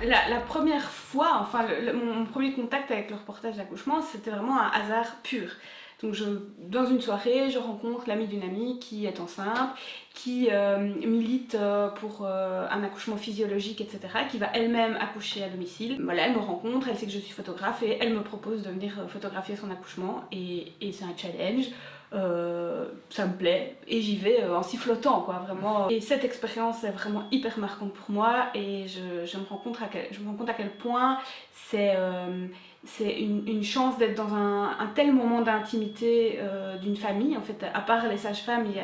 La première fois, enfin mon premier contact avec le reportage d'accouchement, c'était vraiment un hasard pur. Donc dans une soirée, je rencontre l'amie d'une amie qui est enceinte, qui milite pour un accouchement physiologique, etc., qui va elle-même accoucher à domicile. Voilà, elle me rencontre, elle sait que je suis photographe et elle me propose de venir photographier son accouchement et c'est un challenge. Ça me plaît et j'y vais en sifflotant quoi, vraiment. Et cette expérience est vraiment hyper marquante pour moi et je me rends compte à quel point c'est une chance d'être dans un tel moment d'intimité d'une famille. En fait, à part les sages-femmes, il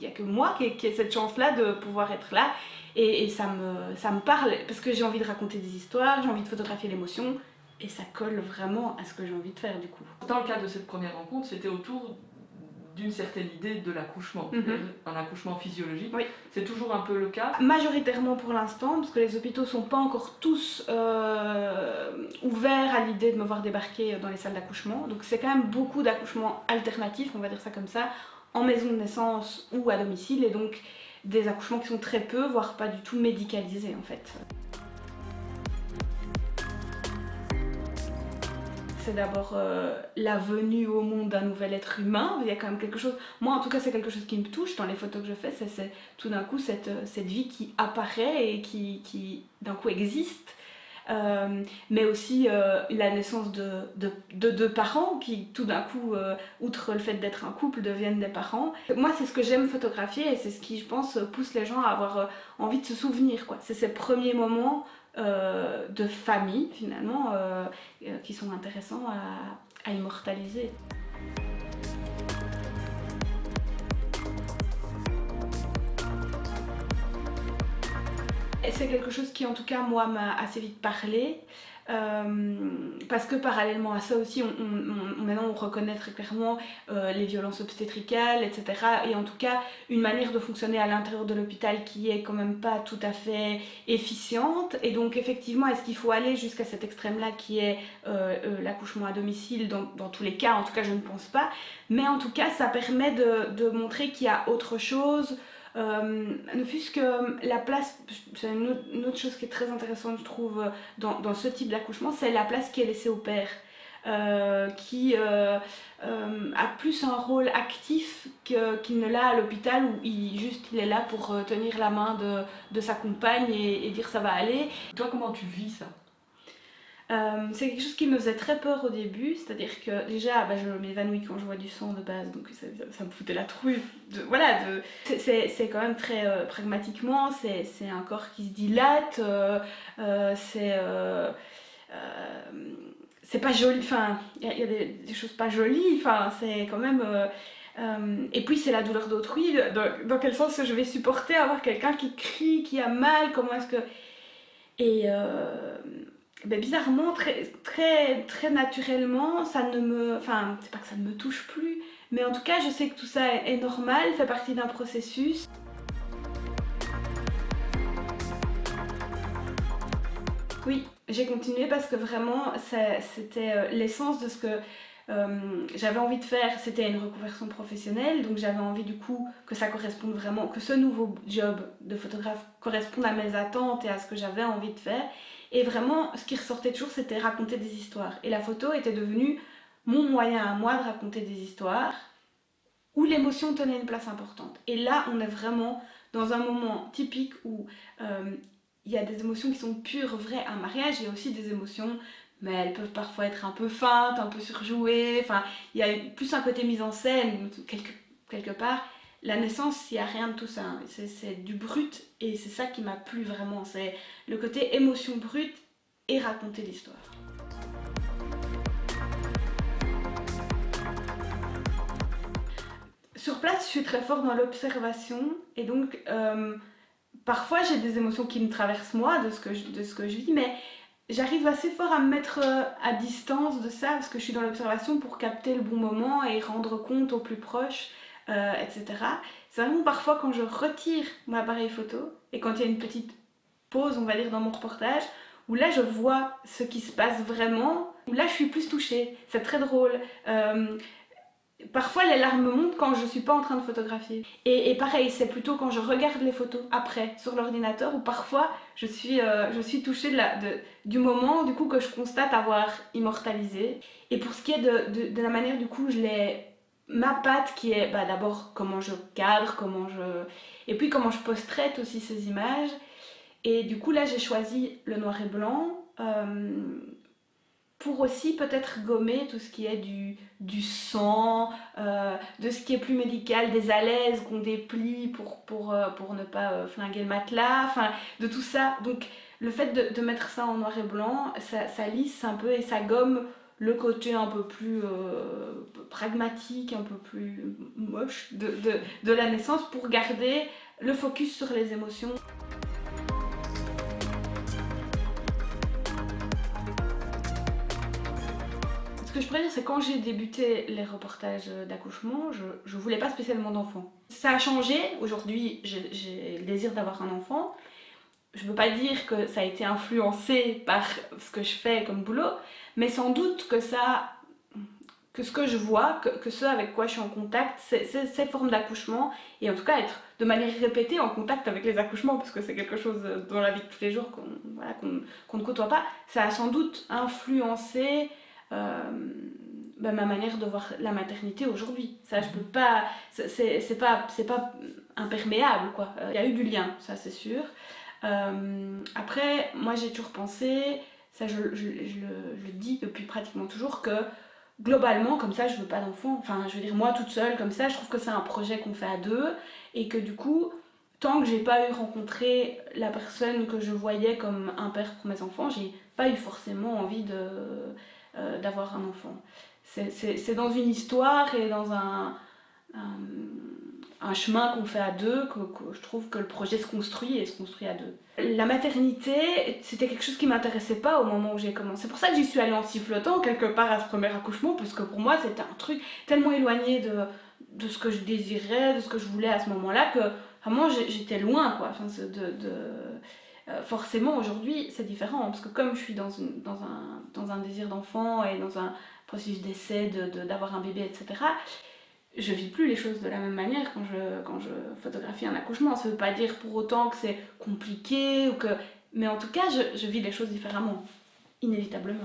y a que moi qui ai cette chance-là de pouvoir être là. Et ça me parle parce que j'ai envie de raconter des histoires, j'ai envie de photographier l'émotion. Et ça colle vraiment à ce que j'ai envie de faire du coup. Dans le cadre de cette première rencontre, c'était autour d'une certaine idée de l'accouchement, un accouchement physiologique. Oui. C'est toujours un peu le cas. Majoritairement pour l'instant, parce que les hôpitaux ne sont pas encore tous ouverts à l'idée de me voir débarquer dans les salles d'accouchement. Donc c'est quand même beaucoup d'accouchements alternatifs, on va dire ça comme ça, en maison de naissance ou à domicile, et donc des accouchements qui sont très peu, voire pas du tout médicalisés en fait. C'est d'abord la venue au monde d'un nouvel être humain. Il y a quand même quelque chose, moi en tout cas c'est quelque chose qui me touche dans les photos que je fais, c'est tout d'un coup cette vie qui apparaît et qui d'un coup existe. Mais aussi la naissance de deux parents qui tout d'un coup, outre le fait d'être un couple, deviennent des parents. Moi c'est ce que j'aime photographier et c'est ce qui je pense pousse les gens à avoir envie de se souvenir, quoi. C'est ces premiers moments de famille finalement qui sont intéressants à immortaliser. C'est quelque chose qui en tout cas moi m'a assez vite parlé. Parce que parallèlement à ça aussi, maintenant on reconnaît très clairement les violences obstétricales, etc. Et en tout cas, une manière de fonctionner à l'intérieur de l'hôpital qui est quand même pas tout à fait efficiente. Et donc effectivement, est-ce qu'il faut aller jusqu'à cet extrême-là qui est l'accouchement à domicile dans tous les cas? En tout cas, je ne pense pas. Mais en tout cas, ça permet de montrer qu'il y a autre chose. Ne fût-ce que la place, c'est une autre chose qui est très intéressante je trouve dans ce type d'accouchement, c'est la place qui est laissée au père, qui a plus un rôle actif qu'il ne l'a à l'hôpital où il est là pour tenir la main de sa compagne et dire ça va aller. Toi, comment tu vis ça? C'est quelque chose qui me faisait très peur au début, c'est-à-dire que déjà je m'évanouis quand je vois du sang de base, donc ça me foutait la trouille. C'est quand même très pragmatiquement, c'est un corps qui se dilate, c'est pas joli, enfin il y a des choses pas jolies, enfin c'est quand même... et puis c'est la douleur d'autrui, dans quel sens je vais supporter avoir quelqu'un qui crie, qui a mal, comment est-ce que... Et bizarrement, très naturellement, ça ne me... Enfin, c'est pas que ça ne me touche plus, mais en tout cas, je sais que tout ça est normal, fait partie d'un processus. Oui, j'ai continué parce que vraiment, c'était l'essence de ce que j'avais envie de faire. C'était une reconversion professionnelle, donc j'avais envie du coup que ça corresponde vraiment, que ce nouveau job de photographe corresponde à mes attentes et à ce que j'avais envie de faire. Et vraiment, ce qui ressortait toujours, c'était raconter des histoires. Et la photo était devenue mon moyen à moi de raconter des histoires où l'émotion tenait une place importante. Et là, on est vraiment dans un moment typique où il y a des émotions qui sont pures, vraies. Un mariage, il y a aussi des émotions, mais elles peuvent parfois être un peu feintes, un peu surjouées. Enfin, il y a plus un côté mise en scène, quelque part. La naissance, il n'y a rien de tout ça. C'est du brut et c'est ça qui m'a plu vraiment. C'est le côté émotion brute et raconter l'histoire. Sur place, je suis très forte dans l'observation et donc parfois j'ai des émotions qui me traversent moi de ce que je vis, mais j'arrive assez fort à me mettre à distance de ça parce que je suis dans l'observation pour capter le bon moment et rendre compte au plus proche, etc. C'est vraiment parfois quand je retire mon appareil photo et quand il y a une petite pause, on va dire, dans mon reportage, où là je vois ce qui se passe vraiment, où là je suis plus touchée. C'est très drôle. parfois les larmes montent quand je suis pas en train de photographier. Et pareil, c'est plutôt quand je regarde les photos après sur l'ordinateur où parfois je suis touchée du moment du coup que je constate avoir immortalisé. Et pour ce qui est de la manière du coup ma patte qui est d'abord comment je cadre, et puis comment je post-traite aussi ces images. Et du coup là j'ai choisi le noir et blanc pour aussi peut-être gommer tout ce qui est du sang, de ce qui est plus médical, des alaises qu'on déplie pour ne pas flinguer le matelas, enfin de tout ça. Donc le fait de mettre ça en noir et blanc, ça lisse un peu et ça gomme le côté un peu plus pragmatique, un peu plus moche de la naissance pour garder le focus sur les émotions. Ce que je pourrais dire, c'est quand j'ai débuté les reportages d'accouchement, je voulais pas spécialement d'enfant. Ça a changé, aujourd'hui j'ai le désir d'avoir un enfant. Je veux pas dire que ça a été influencé par ce que je fais comme boulot, mais sans doute que ce que je vois, que ce avec quoi je suis en contact, ces formes d'accouchement, et en tout cas être de manière répétée en contact avec les accouchements, parce que c'est quelque chose dans la vie de tous les jours qu'on ne côtoie pas, ça a sans doute influencé ma manière de voir la maternité aujourd'hui. Ça, je peux pas, c'est pas imperméable, quoi. Il y a eu du lien, ça c'est sûr. Après, moi j'ai toujours pensé, ça je le dis depuis pratiquement toujours, que globalement, comme ça, je veux pas d'enfant. Enfin, je veux dire, moi toute seule, comme ça, je trouve que c'est un projet qu'on fait à deux, et que du coup, tant que j'ai pas eu rencontré la personne que je voyais comme un père pour mes enfants, j'ai pas eu forcément envie d'avoir un enfant. C'est dans une histoire et dans un chemin qu'on fait à deux que je trouve que le projet se construit et se construit à deux. La maternité, c'était quelque chose qui m'intéressait pas au moment où j'ai commencé. C'est pour ça que j'y suis allée en sifflotant quelque part à ce premier accouchement, parce que pour moi c'était un truc tellement éloigné de ce que je désirais, de ce que je voulais à ce moment-là, que vraiment j'étais loin, quoi. Enfin, forcément aujourd'hui c'est différent, parce que comme je suis dans un désir d'enfant et dans un processus d'essai, d'avoir un bébé, etc., je vis plus les choses de la même manière quand je photographie un accouchement. Ça veut pas dire pour autant que c'est compliqué, mais en tout cas je vis les choses différemment, inévitablement.